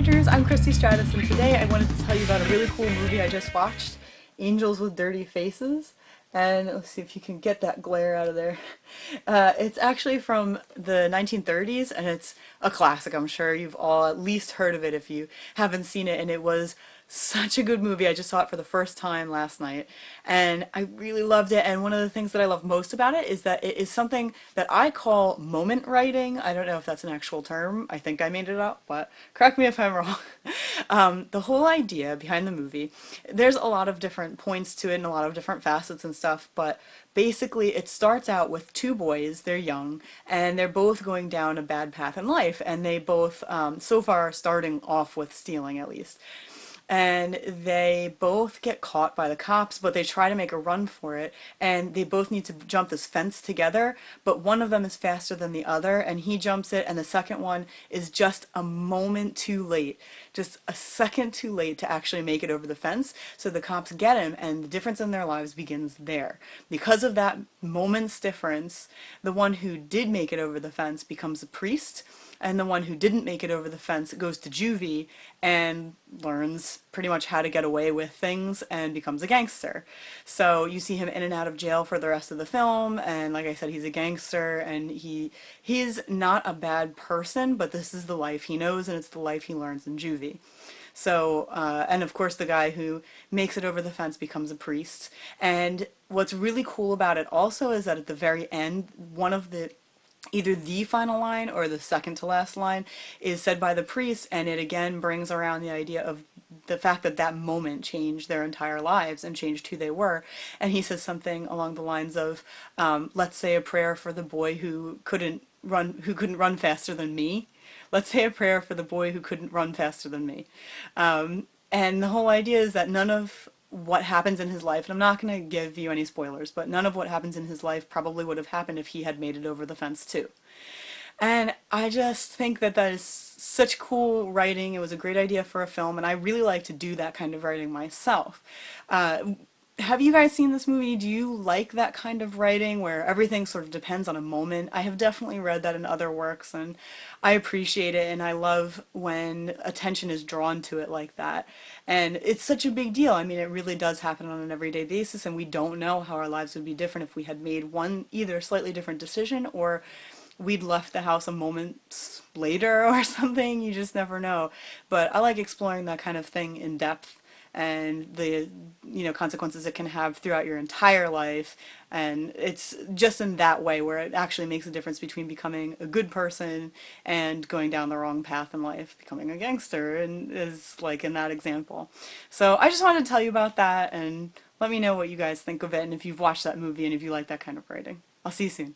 readers, I'm Christie Stratos, and today I wanted to tell you about a really cool movie I just watched, Angels with Dirty Faces. And let's see if you can get that glare out of there. It's actually from the 1930s, and it's a classic. I'm sure you've all at least heard of it if you haven't seen it, and it was such a good movie. I just saw it for the first time last night, and I really loved it. And one of the things that I love most about it is that it is something that I call moment writing. I don't know if that's an actual term. I think I made it up, but correct me if I'm wrong. The whole idea behind the movie, there's a lot of different points to it and a lot of different facets and stuff, but basically it starts out with two boys. They're young, and they're both going down a bad path in life, and they both so far are starting off with stealing at least. And they both get caught by the cops, but they try to make a run for it, and they both need to jump this fence together, but one of them is faster than the other, and he jumps it, and the second one is just a moment too late, just a second too late to actually make it over the fence, so the cops get him, and the difference in their lives begins there. Because of that moment's difference, the one who did make it over the fence becomes a priest, and the one who didn't make it over the fence goes to juvie and learns pretty much how to get away with things and becomes a gangster. So you see him in and out of jail for the rest of the film, and like I said, he's a gangster, and he's not a bad person, but this is the life he knows, and it's the life he learns in juvie. So, and of course the guy who makes it over the fence becomes a priest. And what's really cool about it also is that at the very end, one of the either the final line or the second to last line is said by the priest, and it again brings around the idea of the fact that that moment changed their entire lives and changed who they were. And he says something along the lines of, let's say a prayer for the boy who couldn't run faster than me. Let's say a prayer for the boy who couldn't run faster than me. And the whole idea is that none of what happens in his life, and I'm not going to give you any spoilers, but none of what happens in his life probably would have happened if he had made it over the fence too. And I just think that that is such cool writing. It was a great idea for a film, and I really like to do that kind of writing myself. Have you guys seen this movie? Do you like that kind of writing where everything sort of depends on a moment? I have definitely read that in other works, and I appreciate it, and I love when attention is drawn to it like that. And it's such a big deal. I mean, it really does happen on an everyday basis, and we don't know how our lives would be different if we had made one either slightly different decision or we'd left the house a moment later or something. You just never know. But I like exploring that kind of thing in depth, and the consequences it can have throughout your entire life. And it's just in that way where it actually makes a difference between becoming a good person and going down the wrong path in life, becoming a gangster, and is like in that example. So I just wanted to tell you about that, and let me know what you guys think of it, and if you've watched that movie and if you like that kind of writing. I'll see you soon.